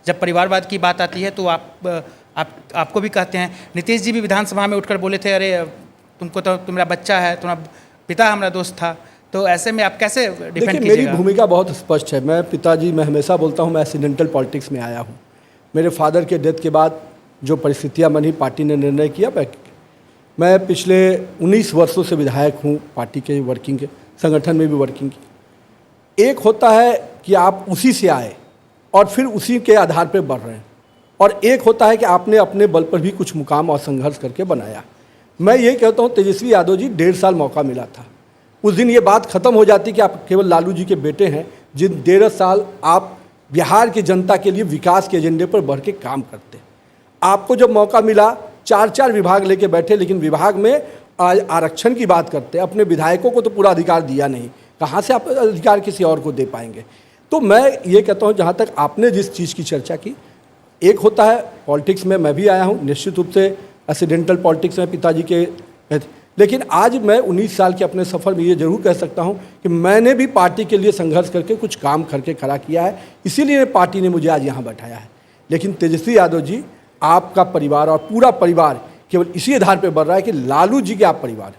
जब परिवारवाद की बात आती है तो आपको भी कहते हैं। नीतीश जी भी विधानसभा में उठकर बोले थे, अरे तुमको तो तुम्हारा बच्चा है, तुम्हारा पिता हमारा दोस्त था। तो ऐसे में आप कैसे डिफेंड कीजिएगा? मेरी भूमिका बहुत स्पष्ट है। मैं पिताजी, मैं हमेशा बोलता हूँ मैं एक्सीडेंटल पॉलिटिक्स में आया हूँ। मेरे फादर के डेथ के बाद जो परिस्थितियाँ बनी, पार्टी ने निर्णय किया। मैं पिछले 19 वर्षों से विधायक हूँ, पार्टी के वर्किंग के संगठन में भी वर्किंग की। एक होता है कि आप उसी से आए और फिर उसी के आधार पर बढ़ रहे हैं, और एक होता है कि आपने अपने बल पर भी कुछ मुकाम और संघर्ष करके बनाया। मैं ये कहता हूँ तेजस्वी यादव जी 1.5 साल मौका मिला था। उस दिन ये बात खत्म हो जाती कि आप केवल लालू जी के बेटे हैं, जिन 1.5 साल आप बिहार की जनता के लिए विकास के एजेंडे पर बढ़ के काम करते। आपको जब मौका मिला 4 विभाग लेके बैठे, लेकिन विभाग में आरक्षण की बात करते। अपने विधायकों को तो पूरा अधिकार दिया नहीं, कहाँ से आप अधिकार किसी और को दे पाएंगे? तो मैं ये कहता हूँ, जहाँ तक आपने जिस चीज़ की चर्चा की, एक होता है पॉलिटिक्स में मैं भी आया हूँ, निश्चित रूप से एक्सीडेंटल पॉलिटिक्स में पिताजी के, लेकिन आज मैं 19 साल के अपने सफ़र में ये जरूर कह सकता हूँ कि मैंने भी पार्टी के लिए संघर्ष करके कुछ काम करके खड़ा किया है, इसीलिए पार्टी ने मुझे आज यहाँ बैठाया है। लेकिन तेजस्वी यादव जी, आपका परिवार और पूरा परिवार केवल इसी आधार पर बढ़ रहा है कि लालू जी के आप परिवार हैं।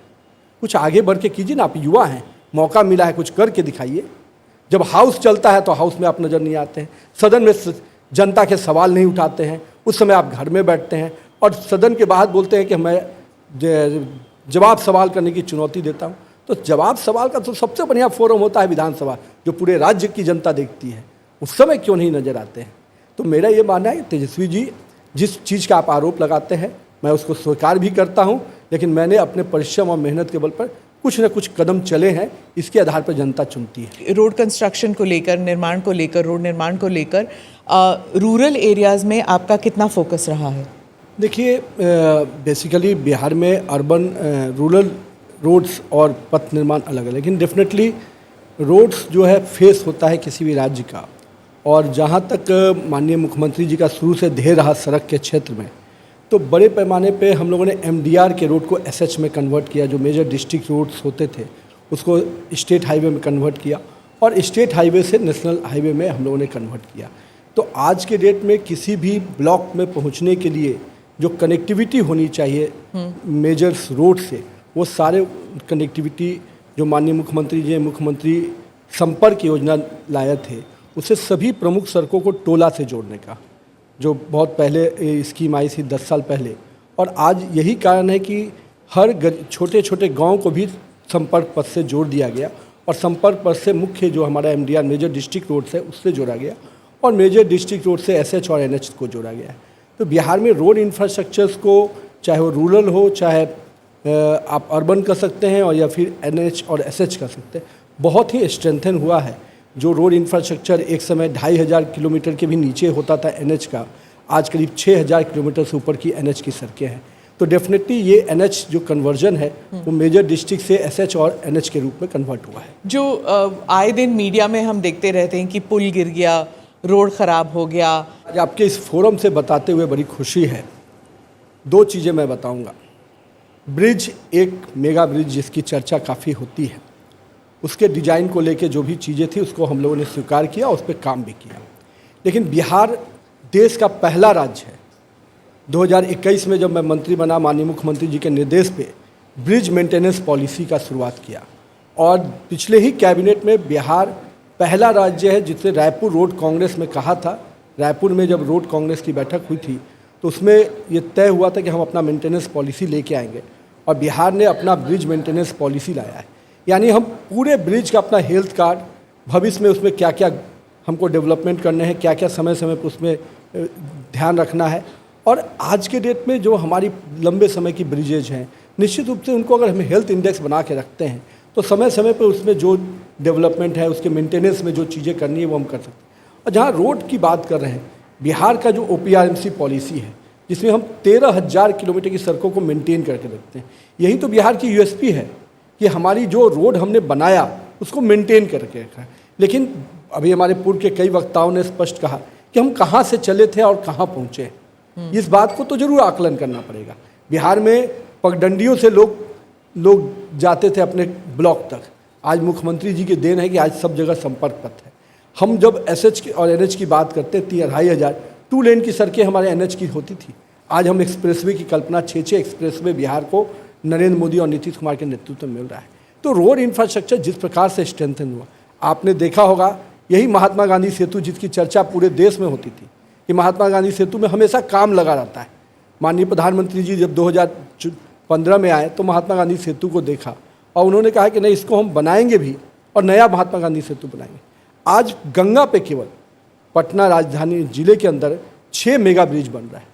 कुछ आगे बढ़ के कीजिए ना, आप युवा हैं, मौका मिला है, कुछ करके दिखाइए। जब हाउस चलता है तो हाउस में आप नज़र नहीं आते हैं, सदन में जनता के सवाल नहीं उठाते हैं, उस समय आप घर में बैठते हैं और सदन के बाद बोलते हैं कि मैं जवाब सवाल करने की चुनौती देता हूं। तो जवाब सवाल का तो सबसे बढ़िया फोरम होता है विधानसभा, जो पूरे राज्य की जनता देखती है। उस समय क्यों नहीं नजर आते हैं? तो मेरा ये मानना है कि तेजस्वी जी जिस चीज़ का आप आरोप लगाते हैं मैं उसको स्वीकार भी करता हूं, लेकिन मैंने अपने परिश्रम और मेहनत के बल पर कुछ न कुछ कदम चले हैं, इसके आधार पर जनता चुनती है। रोड कंस्ट्रक्शन को लेकर, निर्माण को लेकर, रोड निर्माण को लेकर रूरल एरियाज़ में आपका कितना फोकस रहा है? देखिए, बेसिकली बिहार में अर्बन रूरल रोड्स और पथ निर्माण अलग है, लेकिन डेफिनेटली रोड्स जो है फेस होता है किसी भी राज्य का। और जहाँ तक माननीय मुख्यमंत्री जी का शुरू से ध्येय रहा सड़क के क्षेत्र में, तो बड़े पैमाने पे हम लोगों ने MDR के रोड को SH में कन्वर्ट किया। जो मेजर डिस्ट्रिक्ट रोड्स होते थे उसको स्टेट हाईवे में कन्वर्ट किया, और स्टेट हाईवे से नेशनल हाईवे में हम लोगों ने कन्वर्ट किया। तो आज के डेट में किसी भी ब्लॉक में पहुंचने के लिए जो कनेक्टिविटी होनी चाहिए मेजर्स रोड से, वो सारे कनेक्टिविटी जो माननीय मुख्यमंत्री जी मुख्यमंत्री संपर्क योजना लाए थे, उससे सभी प्रमुख सड़कों को टोला से जोड़ने का, जो बहुत पहले स्कीम आई थी 10 साल पहले। और आज यही कारण है कि हर छोटे छोटे गांव को भी संपर्क पथ से जोड़ दिया गया, और संपर्क पथ से मुख्य जो हमारा MDR मेजर डिस्ट्रिक्ट रोड है उससे जोड़ा गया, और मेजर डिस्ट्रिक्ट रोड से SH और NH को जोड़ा गया है। तो बिहार में रोड इंफ्रास्ट्रक्चर्स को, चाहे वो रूरल हो, चाहे आप अर्बन कर सकते हैं और या फिर NH और SH कर सकते हैं, बहुत ही स्ट्रेंथन हुआ है। जो रोड इंफ्रास्ट्रक्चर एक समय 2500 किलोमीटर के भी नीचे होता था NH का, आज करीब 6000 किलोमीटर से ऊपर की NH की सड़कें हैं। तो डेफिनेटली ये NH जो कन्वर्जन है वो मेजर डिस्ट्रिक्ट से SH और NH के रूप में कन्वर्ट हुआ है। जो आए दिन मीडिया में हम देखते रहते हैं कि पुल गिर गया, रोड ख़राब हो गया। आज आपके इस फोरम से बताते हुए बड़ी खुशी है। 2 चीज़ें मैं बताऊंगा। ब्रिज, एक मेगा ब्रिज जिसकी चर्चा काफ़ी होती है, उसके डिज़ाइन को लेके जो भी चीज़ें थी उसको हम लोगों ने स्वीकार किया, उस पर काम भी किया। लेकिन बिहार देश का पहला राज्य है। 2021 में जब मैं मंत्री बना, माननीय मुख्यमंत्री जी के निर्देश पे ब्रिज मेंटेनेंस पॉलिसी का शुरुआत किया, और पिछले ही कैबिनेट में बिहार पहला राज्य है जिससे रायपुर रोड कांग्रेस में कहा था। रायपुर में जब रोड कांग्रेस की बैठक हुई थी तो उसमें ये तय हुआ था कि हम अपना मेंटेनेंस पॉलिसी लेके आएंगे, और बिहार ने अपना ब्रिज मेंटेनेंस पॉलिसी लाया है। यानी हम पूरे ब्रिज का अपना हेल्थ कार्ड, भविष्य में उसमें क्या क्या हमको डेवलपमेंट करने हैं, क्या क्या समय समय पर उसमें ध्यान रखना है। और आज के डेट में जो हमारी लंबे समय की ब्रिजेज हैं, निश्चित रूप से उनको अगर हम हेल्थ इंडेक्स बना के रखते हैं तो समय समय पर उसमें जो डेवलपमेंट है, उसके मेंटेनेंस में जो चीज़ें करनी है वो हम कर सकते हैं। और जहाँ रोड की बात कर रहे हैं, बिहार का जो OPRMC पॉलिसी है, जिसमें हम 13,000 किलोमीटर की सड़कों को मेंटेन करके रखते हैं, यही तो बिहार की USP है कि हमारी जो रोड हमने बनाया उसको मेंटेन करके रखा है। लेकिन अभी हमारे पूर्व के कई वक्ताओं ने स्पष्ट कहा कि हम कहाँ से चले थे और कहाँ पहुँचे। इस बात को तो जरूर आकलन करना पड़ेगा। बिहार में पगडंडियों से लोग जाते थे अपने ब्लॉक तक। आज मुख्यमंत्री जी की देन है कि आज सब जगह संपर्क पथ है। हम जब SH और NH की बात करते हैं 2,500, 2 लेन की सड़कें हमारे NH की होती थी। आज हम एक्सप्रेसवे की कल्पना 6 एक्सप्रेसवे बिहार को नरेंद्र मोदी और नीतीश कुमार के नेतृत्व में मिल रहा है। तो रोड इंफ्रास्ट्रक्चर जिस प्रकार से स्ट्रेंथन हुआ, आपने देखा होगा, यही महात्मा गांधी सेतु जिसकी चर्चा पूरे देश में होती थी कि महात्मा गांधी सेतु में हमेशा काम लगा रहता है। माननीय प्रधानमंत्री जी जब 2015 में आए तो महात्मा गांधी सेतु को देखा और उन्होंने कहा कि नहीं, इसको हम बनाएंगे भी और नया महात्मा गांधी सेतु बनाएंगे। आज गंगा पे केवल पटना राजधानी जिले के अंदर 6 मेगा ब्रिज बन रहा है।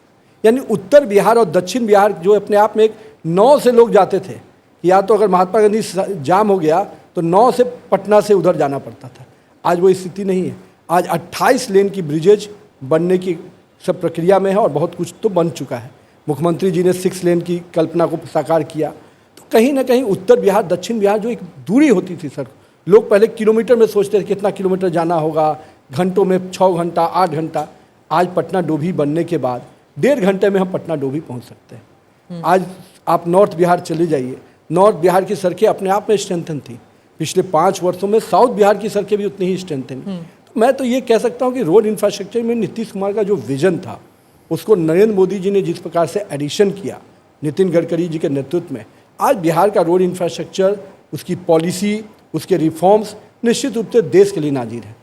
यानी उत्तर बिहार और दक्षिण बिहार जो अपने आप में एक 9 से लोग जाते थे, या तो अगर महात्मा गांधी जाम हो गया तो 9 से पटना से उधर जाना पड़ता था। आज वो स्थिति नहीं है। आज 28 लेन की ब्रिजेज बनने की सब प्रक्रिया में है और बहुत कुछ तो बन चुका है। मुख्यमंत्री जी ने 6 लेन की कल्पना को साकार किया। तो कहीं ना कहीं उत्तर बिहार दक्षिण बिहार जो एक दूरी होती थी सर, लोग पहले किलोमीटर में सोचते थे कितना किलोमीटर जाना होगा, घंटों में 6 घंटा 8 घंटा। आज पटना डोभी बनने के बाद 1.5 घंटे में हम पटना डोभी पहुंच सकते हैं। आज आप नॉर्थ बिहार चले जाइए, नॉर्थ बिहार की सड़कें अपने आप में स्ट्रेंथन थी। पिछले 5 वर्षों में साउथ बिहार की सड़कें भी उतनी ही स्ट्रेंथन। तो मैं तो ये कह सकता हूँ कि रोड इंफ्रास्ट्रक्चर में नीतीश कुमार का जो विजन था, उसको नरेंद्र मोदी जी ने जिस प्रकार से एडिशन किया नितिन गडकरी जी के नेतृत्व में, आज बिहार का रोड इंफ्रास्ट्रक्चर, उसकी पॉलिसी, उसके रिफॉर्म्स निश्चित रूप से देश के लिए नाजीर है।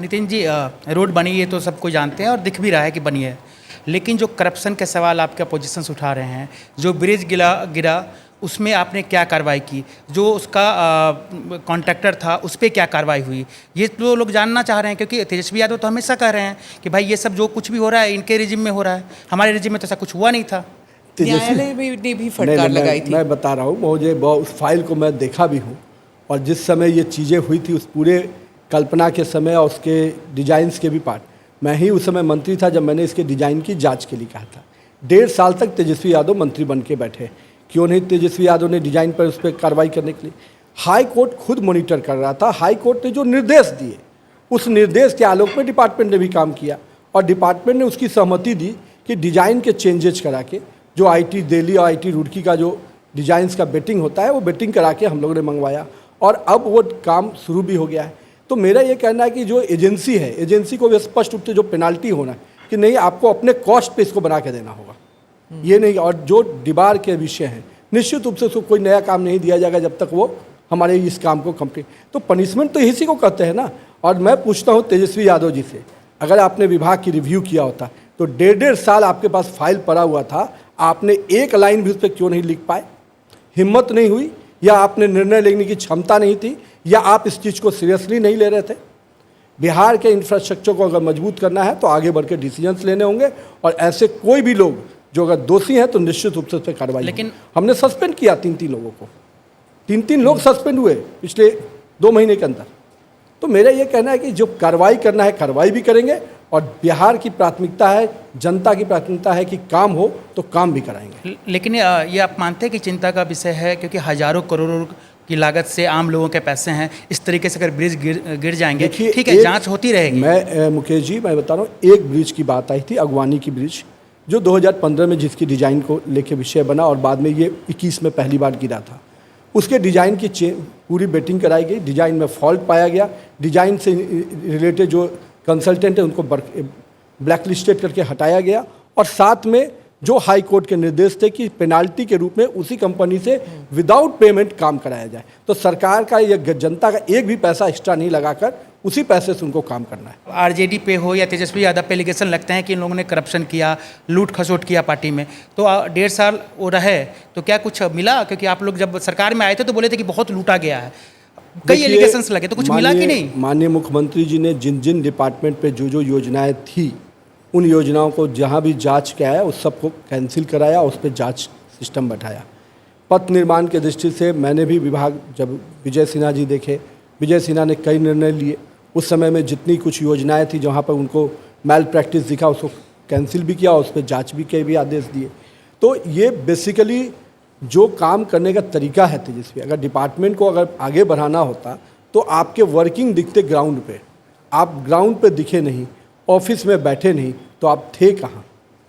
नितिन जी, रोड बनी है तो सबको जानते हैं और दिख भी रहा है कि बनी है, लेकिन जो करप्शन के सवाल आपके अपोजिशंस उठा रहे हैं, जो ब्रिज गिरा उसमें आपने क्या कार्रवाई की, जो उसका कॉन्ट्रैक्टर था उस पर क्या कार्रवाई हुई, ये तो लोग जानना चाह रहे हैं। क्योंकि तेजस्वी यादव तो हमेशा कह रहे हैं कि भाई ये सब जो कुछ भी हो रहा है इनके रिजिम में हो रहा है, हमारे रिजिम में तो ऐसा कुछ हुआ नहीं था। न्यायालय ने भी फटकार लगाई थी। मैं बता रहा हूँ, मुझे उस फाइल को मैं देखा भी हूँ, और जिस समय ये चीज़ें हुई थी उस पूरे कल्पना के समय और उसके डिजाइन्स के भी पार्ट, मैं ही उस समय मंत्री था जब मैंने इसके डिजाइन की जांच के लिए कहा था। 1.5 साल तक तेजस्वी यादव मंत्री बन के बैठे। क्यों नहीं तेजस्वी यादव ने डिजाइन पर उस पर कार्रवाई करने के लिए? हाई कोर्ट खुद मॉनिटर कर रहा था। हाई कोर्ट ने जो निर्देश दिए, उस निर्देश के आलोक में डिपार्टमेंट ने भी काम किया और डिपार्टमेंट ने उसकी सहमति दी कि डिजाइन के चेंजेज करा के, जो IIT दिल्ली और IIT रुड़की का जो डिजाइंस का बेटिंग होता है, वो बेटिंग करा के हम लोगों ने मंगवाया और अब वो काम शुरू भी हो गया है। तो मेरा ये कहना है कि जो एजेंसी है, एजेंसी को भी स्पष्ट रूप से जो पेनाल्टी होना है कि नहीं, आपको अपने कॉस्ट पे इसको बना के देना होगा, ये नहीं। और जो डिबार के विषय हैं, निश्चित रूप से उसको कोई नया काम नहीं दिया जाएगा जब तक वो हमारे इस काम को कंप्लीट। तो पनिशमेंट तो इसी को कहते हैं ना। और मैं पूछता हूँ तेजस्वी यादव जी से, अगर आपने विभाग की रिव्यू किया होता तो 1.5 साल आपके पास फाइल पड़ा हुआ था, आपने एक लाइन भी उस पर क्यों नहीं लिख पाए? हिम्मत नहीं हुई, या आपने निर्णय लेने की क्षमता नहीं थी, या आप इस चीज़ को सीरियसली नहीं ले रहे थे? बिहार के इंफ्रास्ट्रक्चर को अगर मजबूत करना है तो आगे बढ़ के डिसीजंस लेने होंगे, और ऐसे कोई भी लोग जो अगर दोषी हैं तो निश्चित रूप से उस पर कार्रवाई। लेकिन हमने सस्पेंड किया 3 लोगों को, 3 लोग सस्पेंड हुए पिछले 2 महीने के अंदर। तो मेरा ये कहना है कि जो कार्रवाई करना है कार्रवाई भी करेंगे, और बिहार की प्राथमिकता है, जनता की प्राथमिकता है कि काम हो तो काम भी कराएंगे। लेकिन ये आप मानते हैं कि चिंता का विषय है, क्योंकि हजारों करोड़ों की लागत से आम लोगों के पैसे हैं, इस तरीके से अगर ब्रिज गिर जाएंगे, ठीक है, जांच होती रहेगी। मैं मुकेश जी, मैं बता रहा हूँ, एक ब्रिज की बात आई थी, अगवानी की ब्रिज, जो 2015 में जिसकी डिज़ाइन को लेके विषय बना और बाद में ये 21 में पहली बार गिरा था। उसके डिज़ाइन की पूरी बेटिंग कराई गई, डिज़ाइन में फॉल्ट पाया गया, डिज़ाइन से रिलेटेड जो कंसल्टेंट है उनको ब्लैक लिस्टेड करके हटाया गया, और साथ में जो हाई कोर्ट के निर्देश थे कि पेनाल्टी के रूप में उसी कंपनी से विदाउट पेमेंट काम कराया जाए। तो सरकार का या जनता का एक भी पैसा एक्स्ट्रा नहीं लगाकर उसी पैसे से उनको काम करना है। आरजेडी पे हो या तेजस्वी यादव पे एलिगेशन लगते हैं कि इन लोगों ने करप्शन किया, लूट खसोट किया पार्टी में, तो 1.5 साल वो रहे तो क्या कुछ मिला? क्योंकि आप लोग जब सरकार में आए थे तो बोले थे कि बहुत लूटा गया है, कई एलिगेशंस लगे, तो कुछ मिला कि नहीं? माननीय मुख्यमंत्री जी ने जिन जिन डिपार्टमेंट पे जो योजनाएं थी, उन योजनाओं को जहां भी जांच किया है उस सबको कैंसिल कराया, उस पर जांच सिस्टम बैठाया। पथ निर्माण के दृष्टि से मैंने भी विभाग, जब विजय सिन्हा जी देखे, विजय सिन्हा ने कई निर्णय लिए। उस समय में जितनी कुछ योजनाएं थी जहां पर उनको मैल प्रैक्टिस दिखा, उसको कैंसिल भी किया, उस पर जाँच भी के भी आदेश दिए। तो ये बेसिकली जो काम करने का तरीका है तेजस्वी, अगर डिपार्टमेंट को अगर आगे बढ़ाना होता तो आपके वर्किंग दिखते ग्राउंड पे, आप ग्राउंड पे दिखे नहीं, ऑफिस में बैठे नहीं, तो आप थे कहाँ?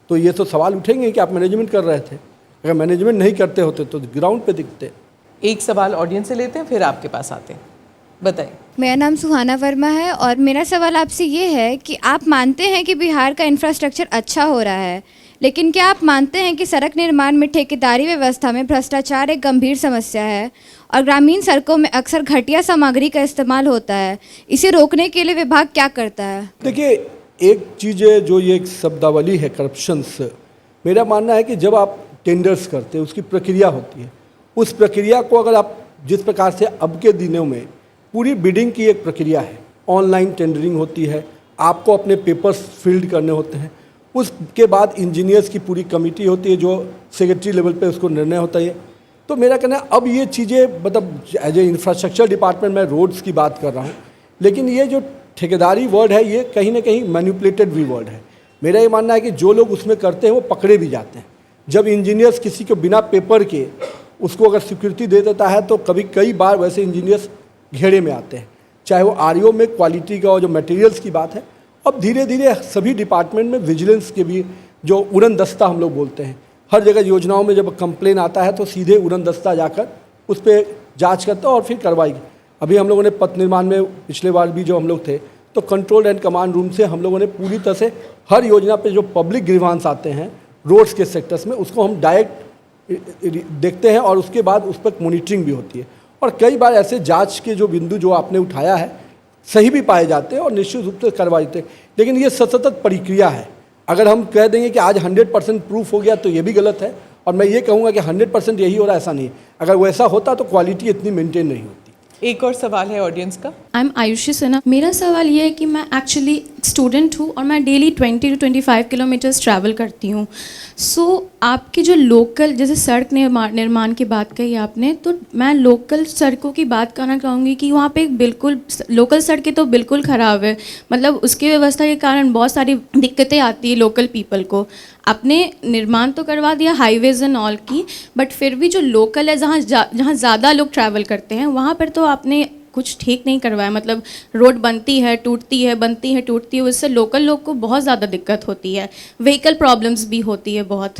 तो ये तो सवाल उठेंगे कि आप मैनेजमेंट कर रहे थे। अगर मैनेजमेंट नहीं करते होते तो ग्राउंड पे दिखते। एक सवाल ऑडियंस से लेते हैं, फिर आपके पास आते हैं, बताइए। मेरा नाम सुहाना वर्मा है और मेरा सवाल आपसे ये है कि आप मानते हैं कि बिहार का इंफ्रास्ट्रक्चर अच्छा हो रहा है, लेकिन क्या आप मानते हैं कि सड़क निर्माण में ठेकेदारी व्यवस्था में भ्रष्टाचार एक गंभीर समस्या है और ग्रामीण सड़कों में अक्सर घटिया सामग्री का इस्तेमाल होता है? इसे रोकने के लिए विभाग क्या करता है? देखिए, एक चीज़ है जो ये एक शब्दावली है करप्शंस, मेरा मानना है कि जब आप टेंडर्स करते हैं उसकी प्रक्रिया होती है, उस प्रक्रिया को अगर आप जिस प्रकार से अब के दिनों में पूरी बिडिंग की एक प्रक्रिया है, ऑनलाइन टेंडरिंग होती है, आपको अपने पेपर्स फिल्ड करने होते हैं, उसके बाद इंजीनियर्स की पूरी कमेटी होती है जो सेक्रेटरी लेवल पे उसको निर्णय होता है। तो मेरा कहना है अब ये चीज़ें मतलब एज ए इंफ्रास्ट्रक्चर डिपार्टमेंट मैं रोड्स की बात कर रहा हूँ, लेकिन ये जो ठेकेदारी वर्ड है ये कहीं ना कहीं मैनिपुलेटेड भी वर्ड है। मेरा ये मानना है कि जो लोग उसमें करते हैं वो पकड़े भी जाते हैं। जब इंजीनियर्स किसी को बिना पेपर के उसको अगर स्वीकृति दे देता है तो कई बार वैसे इंजीनियर्स घेरे में आते हैं, चाहे वो आरओ में क्वालिटी का और जो मटेरियल्स की बात है। अब धीरे धीरे सभी डिपार्टमेंट में विजिलेंस के भी जो उड़न दस्ता हम लोग बोलते हैं, हर जगह योजनाओं में जब कंप्लेन आता है तो सीधे उड़न दस्ता जाकर उस पर जाँच करता है और फिर कार्रवाई। अभी हम लोगों ने पथ निर्माण में पिछले बार भी जो हम लोग थे तो कंट्रोल एंड कमांड रूम से हम लोगों ने पूरी तरह से हर योजना पे जो पब्लिक ग्रीवांस आते हैं रोड्स के सेक्टर्स में उसको हम डायरेक्ट देखते हैं और उसके बाद उस पर मॉनिटरिंग भी होती है। और कई बार ऐसे जांच के जो बिंदु जो आपने उठाया है सही भी पाए जाते हैं और निश्चित रूप से करवाए जाते हैं, लेकिन ये सतत प्रक्रिया है। अगर हम कह देंगे कि आज 100% प्रूफ हो गया तो ये भी गलत है, और मैं ये कहूँगा कि 100% यही हो रहा है, ऐसा नहीं है। अगर वैसा होता तो क्वालिटी इतनी मेंटेन नहीं होती। एक और सवाल है ऑडियंस का। I am Ayushi Sinha. मेरा सवाल ये है कि मैं एक्चुअली स्टूडेंट हूँ और मैं डेली 20 to 25 किलोमीटर्स ट्रैवल करती हूँ। सो आपके जो लोकल, जैसे सड़क निर्माण की बात कही आपने, तो मैं लोकल सड़कों की बात करना चाहूँगी कि वहाँ पे बिल्कुल लोकल सड़कें तो बिल्कुल ख़राब है, मतलब उसकी व्यवस्था के कारण बहुत सारी दिक्कतें आती है लोकल पीपल को। आपने निर्माण तो करवा दिया हाईवेज एंड ऑल की, बट फिर भी जो लोकल है जहाँ ज़्यादा लोग ट्रैवल करते हैं वहाँ पर तो आपने कुछ ठीक नहीं करवाया। मतलब रोड बनती है टूटती है, बनती है टूटती है, उससे लोकल लोग को बहुत ज़्यादा दिक्कत होती है, व्हीकल प्रॉब्लम्स भी होती है बहुत।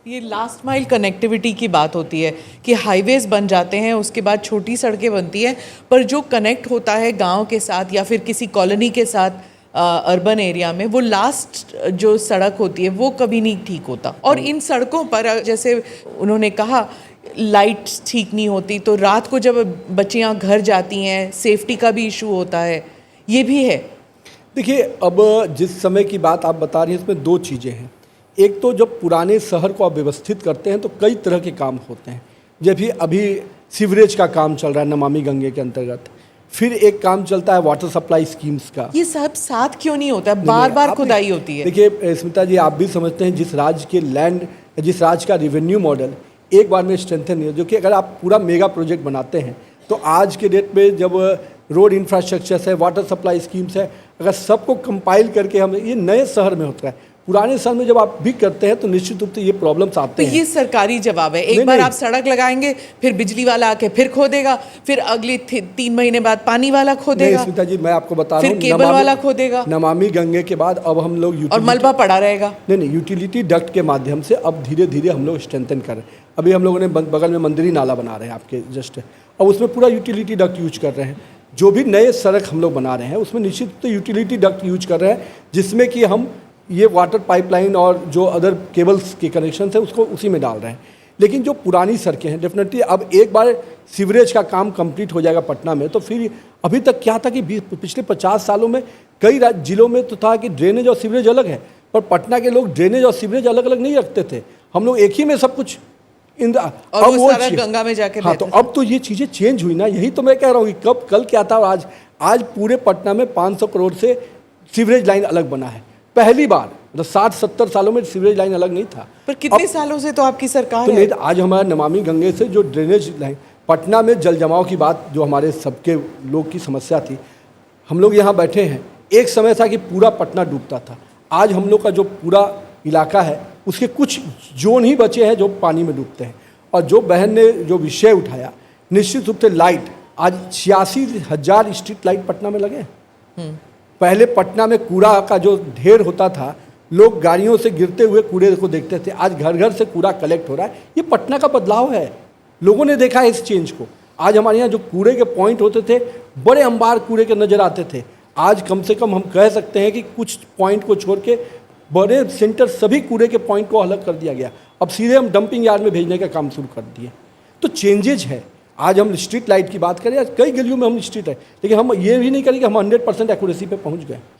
ये लास्ट माइल कनेक्टिविटी की बात होती है कि हाईवेज बन जाते हैं, उसके बाद छोटी सड़कें बनती हैं, पर जो कनेक्ट होता है गांव के साथ या फिर किसी कॉलोनी के साथ अर्बन एरिया में, वो लास्ट जो सड़क होती है वो कभी नहीं ठीक होता। और इन सड़कों पर जैसे उन्होंने कहा लाइट्स ठीक नहीं होती, तो रात को जब बच्चियां घर जाती हैं सेफ्टी का भी इशू होता है, ये भी है। देखिए, अब जिस समय की बात आप बता रही हैं इसमें दो चीज़ें हैं। एक तो जब पुराने शहर को आप व्यवस्थित करते हैं तो कई तरह के काम होते हैं, जब अभी सीवरेज का काम चल रहा है नमामि गंगे के अंतर्गत, फिर एक काम चलता है वाटर सप्लाई स्कीम्स का। ये सब साथ क्यों नहीं होता है? बार बार खुदाई होती है। देखिए स्मिता जी, आप भी समझते हैं जिस राज्य के लैंड, जिस राज्य का रेवेन्यू मॉडल एक बार में स्ट्रेंथन नहीं हो, जो कि अगर आप पूरा मेगा प्रोजेक्ट बनाते हैं तो आज के डेट में जब रोड इंफ्रास्ट्रक्चर है, वाटर सप्लाई स्कीम्स है, अगर सबको कंपाइल करके हम, ये नए शहर में होता है, पुराने साल में जब आप भी करते हैं तो निश्चित रूप से ये प्रॉब्लम्स आते हैं। तो ये सरकारी जवाब है। एक बार आप सड़क लगाएंगे, फिर बिजली वाला आके फिर खोदेगा, फिर अगले 3 महीने बाद पानी वाला खोदेगा। स्मिता जी, मैं आपको बता रहा हूँ, फिर केबल वाला खोदेगा। नमामि गंगे के बाद अब हम लोग और मलबा पड़ा रहेगा। नहीं, यूटिलिटी डक्ट के माध्यम से अब धीरे धीरे हम लोग स्ट्रेंथन कर रहे हैं। अभी हम लोगों ने बगल में मंदिरी नाला बना रहे हैं आपके जस्ट, और उसमें पूरा यूटिलिटी डक्ट यूज कर रहे हैं। जो भी नए सड़क हम लोग बना रहे हैं उसमें निश्चित तो यूटिलिटी डक्ट यूज कर रहे हैं, जिसमें कि हम ये वाटर पाइपलाइन और जो अदर केबल्स के कनेक्शन है उसको उसी में डाल रहे हैं। लेकिन जो पुरानी सड़कें हैं डेफिनेटली अब एक बार सीवरेज का काम कंप्लीट हो जाएगा पटना में, तो फिर अभी तक क्या था कि पिछले 50 सालों में कई जिलों में तो था कि ड्रेनेज और सीवरेज अलग है, पर पटना के लोग ड्रेनेज और सीवरेज अलग अलग नहीं रखते थे। हम लोग एक ही में सब कुछ और वो सारा गंगा में जाके। हाँ, तो अब तो ये चीज़ें चेंज हुई ना, यही तो मैं कह रहा हूँ कि कब कल क्या था और आज पूरे पटना में 500 करोड़ से सीवरेज लाइन अलग बना है। पहली बार, मतलब 60-70 सालों में सीवरेज लाइन अलग नहीं था। पर कितने सालों से तो आपकी सरकार तो है। नहीं, आज हमारा नमामि गंगे से जो ड्रेनेज लाइन, पटना में जल जमाव की बात जो हमारे सबके लोग की समस्या थी, हम लोग यहाँ बैठे हैं, एक समय था कि पूरा पटना डूबता था। आज हम लोग का जो पूरा इलाका है उसके कुछ जोन ही बचे हैं जो पानी में डूबते हैं। और जो बहन ने जो विषय उठाया, निश्चित रूप से लाइट, आज 86,000 स्ट्रीट लाइट पटना में लगे हैं। पहले पटना में कूड़ा का जो ढेर होता था, लोग गाड़ियों से गिरते हुए कूड़े को देखते थे, आज घर घर से कूड़ा कलेक्ट हो रहा है। ये पटना का बदलाव है, लोगों ने देखा है इस चेंज को। आज हमारे यहाँ जो कूड़े के पॉइंट होते थे, बड़े अंबार कूड़े के नज़र आते थे, आज कम से कम हम कह सकते हैं कि कुछ पॉइंट को छोड़ के बड़े सेंटर सभी कूड़े के पॉइंट को अलग कर दिया गया। अब सीधे हम डंपिंग यार्ड में भेजने का काम शुरू कर दिए। तो चेंजेज है। आज हम स्ट्रीट लाइट की बात करें, आज कई गलियों में हम स्ट्रीट लाइट, लेकिन हम ये भी नहीं करें कि हम 100% एक्यूरेसी पे पहुंच गए।